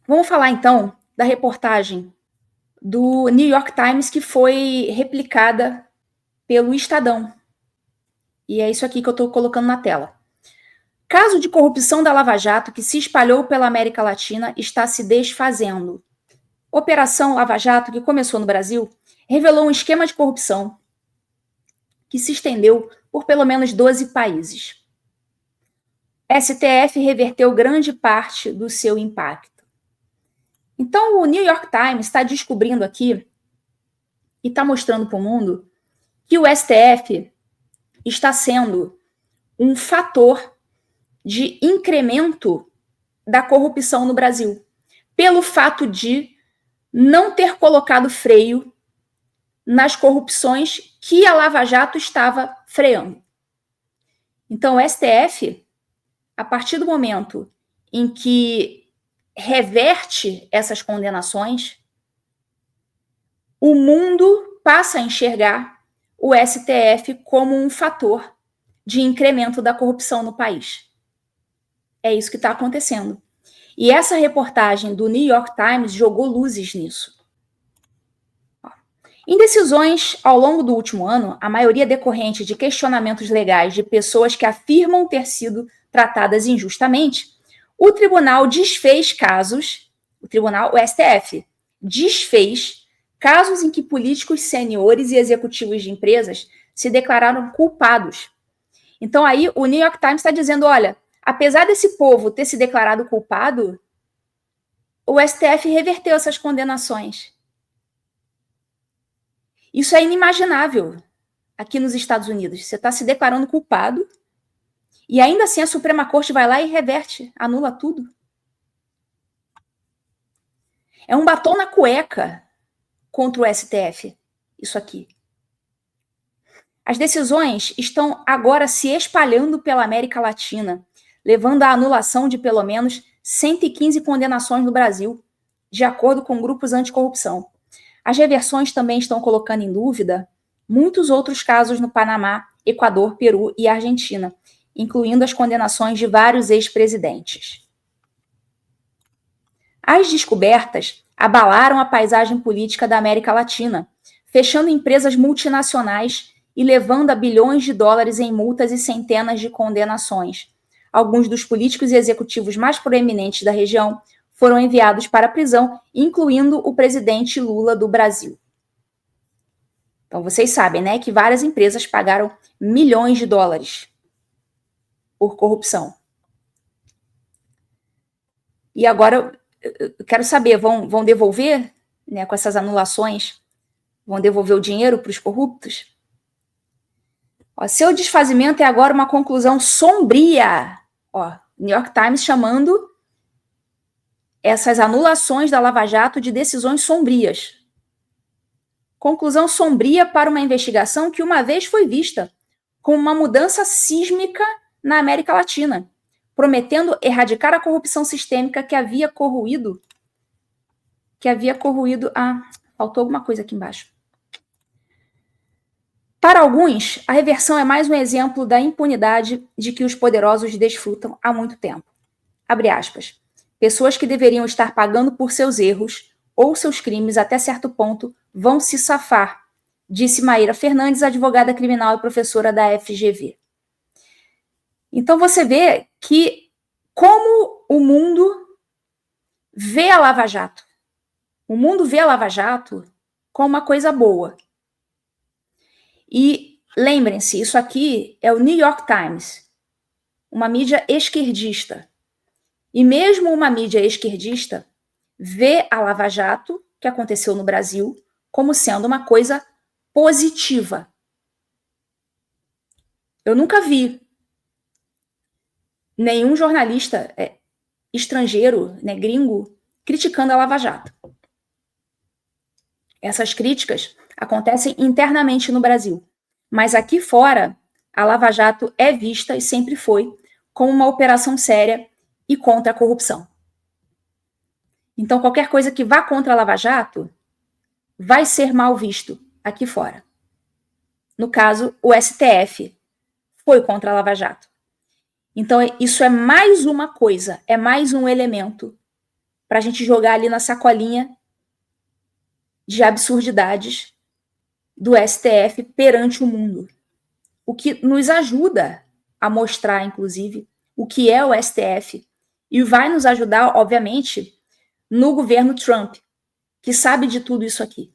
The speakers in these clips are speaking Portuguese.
Vamos falar então da reportagem do New York Times que foi replicada pelo Estadão. E é isso aqui que eu estou colocando na tela. Caso de corrupção da Lava Jato que se espalhou pela América Latina está se desfazendo. Operação Lava Jato, que começou no Brasil, revelou um esquema de corrupção que se estendeu por pelo menos 12 países. STF reverteu grande parte do seu impacto. Então, o New York Times está descobrindo aqui e está mostrando para o mundo que o STF está sendo um fator de incremento da corrupção no Brasil, pelo fato de não ter colocado freio nas corrupções que a Lava Jato estava freando. Então, o STF, a partir do momento em que reverte essas condenações, o mundo passa a enxergar o STF como um fator de incremento da corrupção no país. É isso que está acontecendo. E essa reportagem do New York Times jogou luzes nisso. Em decisões ao longo do último ano, a maioria decorrente de questionamentos legais de pessoas que afirmam ter sido tratadas injustamente, o tribunal desfez casos, o STF, desfez casos em que políticos seniores e executivos de empresas se declararam culpados. Então aí o New York Times está dizendo, olha, apesar desse povo ter se declarado culpado, o STF reverteu essas condenações. Isso é inimaginável aqui nos Estados Unidos. Você está se declarando culpado e ainda assim a Suprema Corte vai lá e reverte, anula tudo. É um batom na cueca contra o STF, isso aqui. As decisões estão agora se espalhando pela América Latina, levando à anulação de pelo menos 115 condenações no Brasil, de acordo com grupos anticorrupção. As reversões também estão colocando em dúvida muitos outros casos no Panamá, Equador, Peru e Argentina, incluindo as condenações de vários ex-presidentes. As descobertas abalaram a paisagem política da América Latina, fechando empresas multinacionais e levando a bilhões de dólares em multas e centenas de condenações. Alguns dos políticos e executivos mais proeminentes da região foram enviados para a prisão, incluindo o presidente Lula do Brasil. Então, vocês sabem, né, que várias empresas pagaram milhões de dólares por corrupção. E agora, eu quero saber, vão devolver, né, com essas anulações, vão devolver o dinheiro para os corruptos? Ó, seu desfazimento é agora uma conclusão sombria. Ó, New York Times chamando essas anulações da Lava Jato de decisões sombrias. Conclusão sombria para uma investigação que uma vez foi vista como uma mudança sísmica na América Latina, prometendo erradicar a corrupção sistêmica que havia corroído. Faltou alguma coisa aqui embaixo. Para alguns, a reversão é mais um exemplo da impunidade de que os poderosos desfrutam há muito tempo. Abre aspas. Pessoas que deveriam estar pagando por seus erros ou seus crimes até certo ponto vão se safar, disse Maíra Fernandes, advogada criminal e professora da FGV. Então você vê que como o mundo vê a Lava Jato. O mundo vê a Lava Jato como uma coisa boa. E lembrem-se, isso aqui é o New York Times, uma mídia esquerdista. E mesmo uma mídia esquerdista vê a Lava Jato, que aconteceu no Brasil, como sendo uma coisa positiva. Eu nunca vi nenhum jornalista estrangeiro, né, gringo, criticando a Lava Jato. Essas críticas acontecem internamente no Brasil. Mas aqui fora, a Lava Jato é vista, e sempre foi, como uma operação séria e contra a corrupção. Então, qualquer coisa que vá contra a Lava Jato vai ser mal visto aqui fora. No caso, o STF foi contra a Lava Jato. Então, isso é mais uma coisa, é mais um elemento para a gente jogar ali na sacolinha de absurdidades do STF perante o mundo. O que nos ajuda a mostrar, inclusive, o que é o STF e vai nos ajudar, obviamente, no governo Trump, que sabe de tudo isso aqui.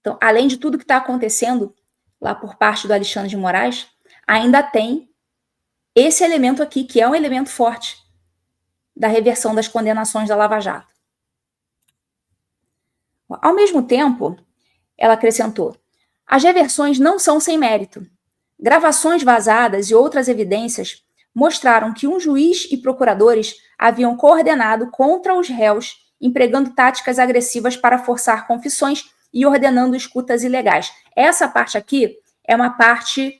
Então, além de tudo que está acontecendo lá por parte do Alexandre de Moraes, ainda tem esse elemento aqui, que é um elemento forte da reversão das condenações da Lava Jato. Ao mesmo tempo, ela acrescentou, as reversões não são sem mérito. Gravações vazadas e outras evidências mostraram que um juiz e procuradores haviam coordenado contra os réus, empregando táticas agressivas para forçar confissões e ordenando escutas ilegais. Essa parte aqui é uma parte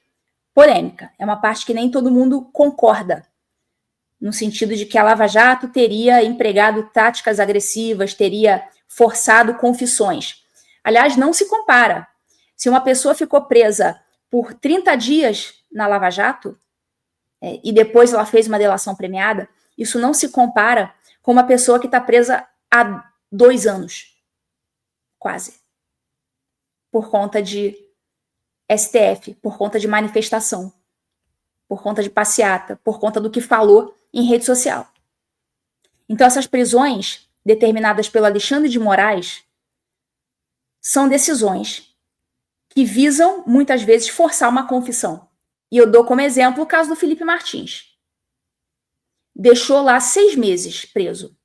polêmica, é uma parte que nem todo mundo concorda, no sentido de que a Lava Jato teria empregado táticas agressivas, teria forçado confissões. Aliás, não se compara. Se uma pessoa ficou presa por 30 dias na Lava Jato, e depois ela fez uma delação premiada, isso não se compara com uma pessoa que está presa há 2 anos, quase, por conta de STF, por conta de manifestação, por conta de passeata, por conta do que falou em rede social. Então, essas prisões determinadas pelo Alexandre de Moraes são decisões que visam, muitas vezes, forçar uma confissão. E eu dou como exemplo o caso do Felipe Martins. Deixou lá 6 meses preso.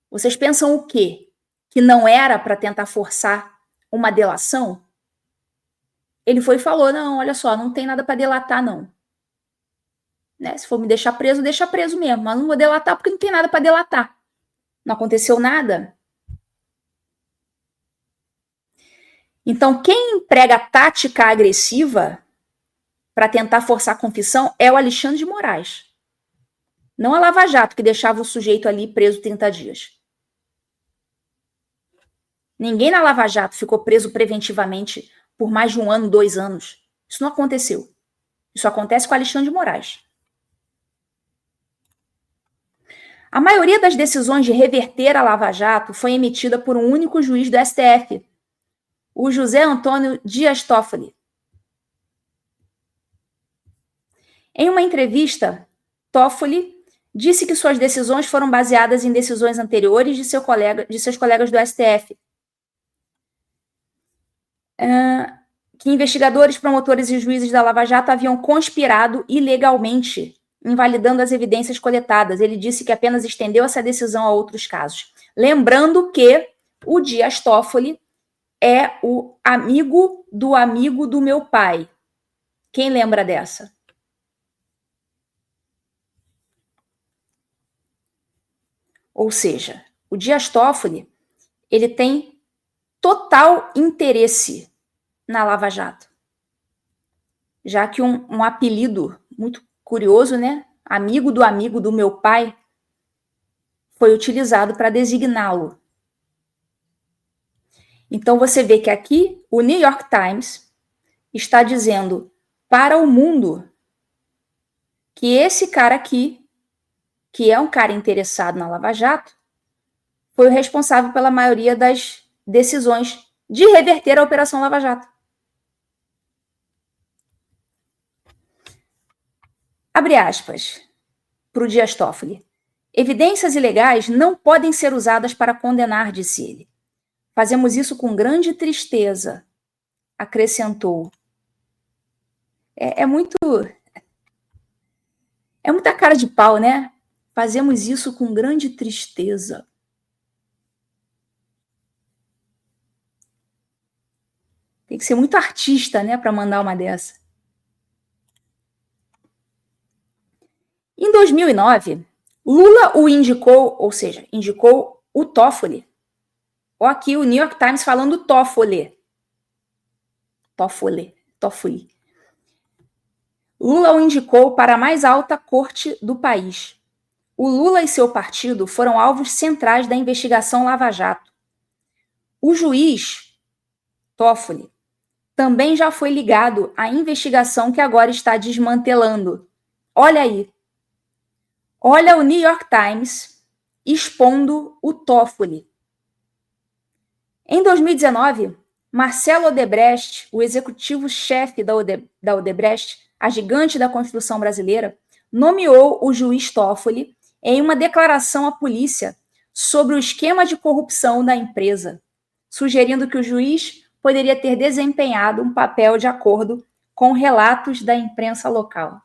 Vocês pensam o quê? Que não era para tentar forçar uma delação? Ele foi e falou, não, olha só, não tem nada para delatar, não. Né? Se for me deixar preso, deixa preso mesmo. Mas não vou delatar porque não tem nada para delatar. Não aconteceu nada. Então, quem emprega tática agressiva para tentar forçar a confissão é o Alexandre de Moraes. Não a Lava Jato, que deixava o sujeito ali preso 30 dias. Ninguém na Lava Jato ficou preso preventivamente por mais de 1 ano, 2 anos. Isso não aconteceu. Isso acontece com o Alexandre de Moraes. A maioria das decisões de reverter a Lava Jato foi emitida por um único juiz do STF, o José Antônio Dias Toffoli. Em uma entrevista, Toffoli disse que suas decisões foram baseadas em decisões anteriores de seus colegas do STF. Que investigadores, promotores e juízes da Lava Jato haviam conspirado ilegalmente, invalidando as evidências coletadas. Ele disse que apenas estendeu essa decisão a outros casos. Lembrando que o Dias Toffoli é o amigo do meu pai. Quem lembra dessa? Ou seja, o Dias Toffoli, ele tem total interesse na Lava Jato. Já que um apelido muito curioso, né? Amigo do meu pai, foi utilizado para designá-lo. Então você vê que aqui o New York Times está dizendo para o mundo que esse cara aqui, que é um cara interessado na Lava Jato, foi o responsável pela maioria das decisões de reverter a Operação Lava Jato. Abre aspas para o Dias Toffoli. Evidências ilegais não podem ser usadas para condenar, disse ele. Fazemos isso com grande tristeza, acrescentou. É muita cara de pau, né? Fazemos isso com grande tristeza. Tem que ser muito artista, né, para mandar uma dessa. Em 2009, Lula o indicou, ou seja, indicou o Toffoli. Ó, aqui o New York Times falando Toffoli. Lula o indicou para a mais alta corte do país. O Lula e seu partido foram alvos centrais da investigação Lava Jato. O juiz Toffoli também já foi ligado à investigação que agora está desmantelando. Olha aí. Olha o New York Times expondo o Toffoli. Em 2019, Marcelo Odebrecht, o executivo-chefe da Odebrecht, a gigante da construção brasileira, nomeou o juiz Toffoli em uma declaração à polícia sobre o esquema de corrupção da empresa, sugerindo que o juiz poderia ter desempenhado um papel de acordo com relatos da imprensa local.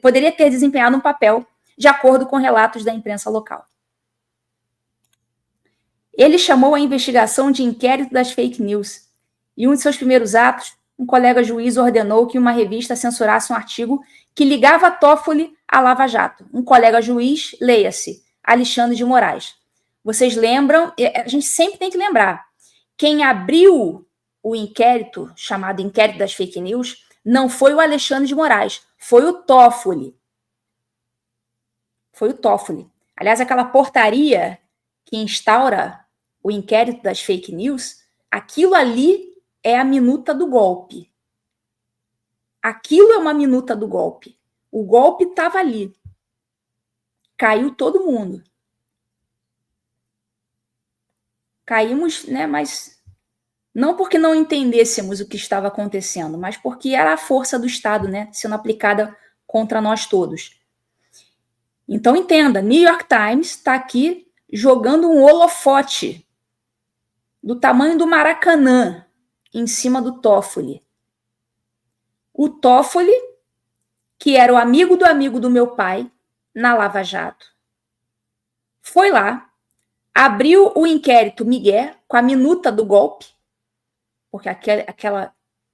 Poderia ter desempenhado um papel de acordo com relatos da imprensa local. Ele chamou a investigação de inquérito das fake news. E um de seus primeiros atos, um colega juiz ordenou que uma revista censurasse um artigo que ligava Toffoli à Lava Jato. Um colega juiz, leia-se, Alexandre de Moraes. Vocês lembram? A gente sempre tem que lembrar. Quem abriu o inquérito, chamado inquérito das fake news, não foi o Alexandre de Moraes, foi o Toffoli. Foi o Toffoli. Aliás, aquela portaria que instaura o inquérito das fake news, aquilo ali é a minuta do golpe. Aquilo é uma minuta do golpe. O golpe estava ali. Caiu todo mundo. Caímos, né, mas não porque não entendêssemos o que estava acontecendo, mas porque era a força do Estado, né, sendo aplicada contra nós todos. Então entenda, New York Times está aqui jogando um holofote do tamanho do Maracanã em cima do Toffoli. O Toffoli, que era o amigo do meu pai na Lava Jato, foi lá, abriu o inquérito Miguel com a minuta do golpe, porque aquela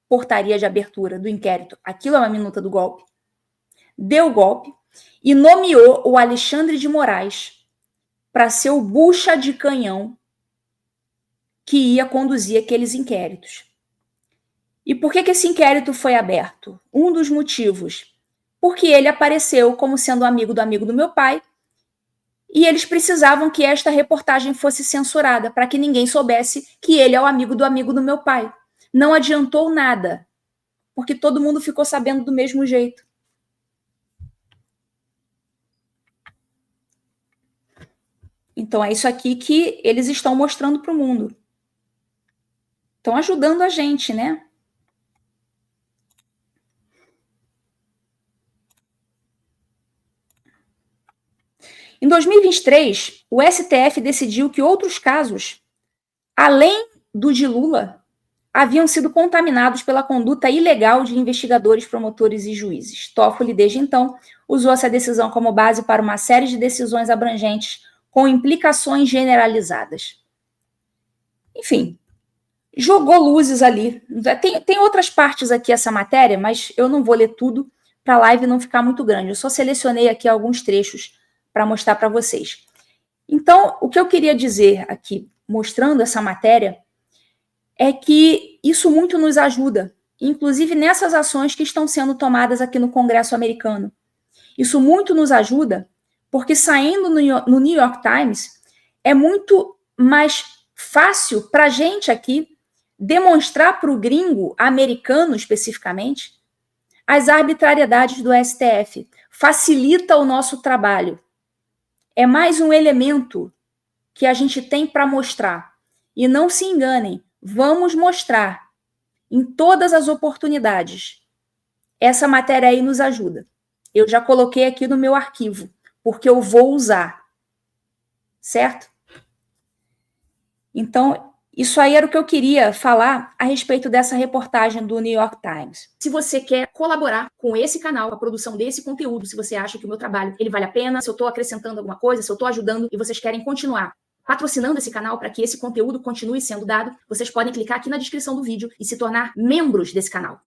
portaria de abertura do inquérito, aquilo é uma minuta do golpe, deu o golpe e nomeou o Alexandre de Moraes para ser o bucha de canhão que ia conduzir aqueles inquéritos. E por que esse inquérito foi aberto? Um dos motivos, porque ele apareceu como sendo amigo do meu pai, e eles precisavam que esta reportagem fosse censurada, para que ninguém soubesse que ele é o amigo do meu pai. Não adiantou nada, porque todo mundo ficou sabendo do mesmo jeito. Então é isso aqui que eles estão mostrando para o mundo. Estão ajudando a gente, né? Em 2023, o STF decidiu que outros casos, além do de Lula, haviam sido contaminados pela conduta ilegal de investigadores, promotores e juízes. Toffoli, desde então, usou essa decisão como base para uma série de decisões abrangentes com implicações generalizadas. Enfim, jogou luzes ali. Tem outras partes aqui essa matéria, mas eu não vou ler tudo para a live não ficar muito grande. Eu só selecionei aqui alguns trechos para mostrar para vocês. Então, o que eu queria dizer aqui, mostrando essa matéria, é que isso muito nos ajuda, inclusive nessas ações que estão sendo tomadas aqui no Congresso americano. Isso muito nos ajuda, porque saindo no New York Times, é muito mais fácil para a gente aqui demonstrar para o gringo, americano especificamente, as arbitrariedades do STF. Facilita o nosso trabalho. É mais um elemento que a gente tem para mostrar. E não se enganem, vamos mostrar em todas as oportunidades. Essa matéria aí nos ajuda. Eu já coloquei aqui no meu arquivo, porque eu vou usar. Certo? Então, isso aí era o que eu queria falar a respeito dessa reportagem do New York Times. Se você quer colaborar com esse canal, com a produção desse conteúdo, se você acha que o meu trabalho ele vale a pena, se eu estou acrescentando alguma coisa, se eu estou ajudando e vocês querem continuar patrocinando esse canal para que esse conteúdo continue sendo dado, vocês podem clicar aqui na descrição do vídeo e se tornar membros desse canal.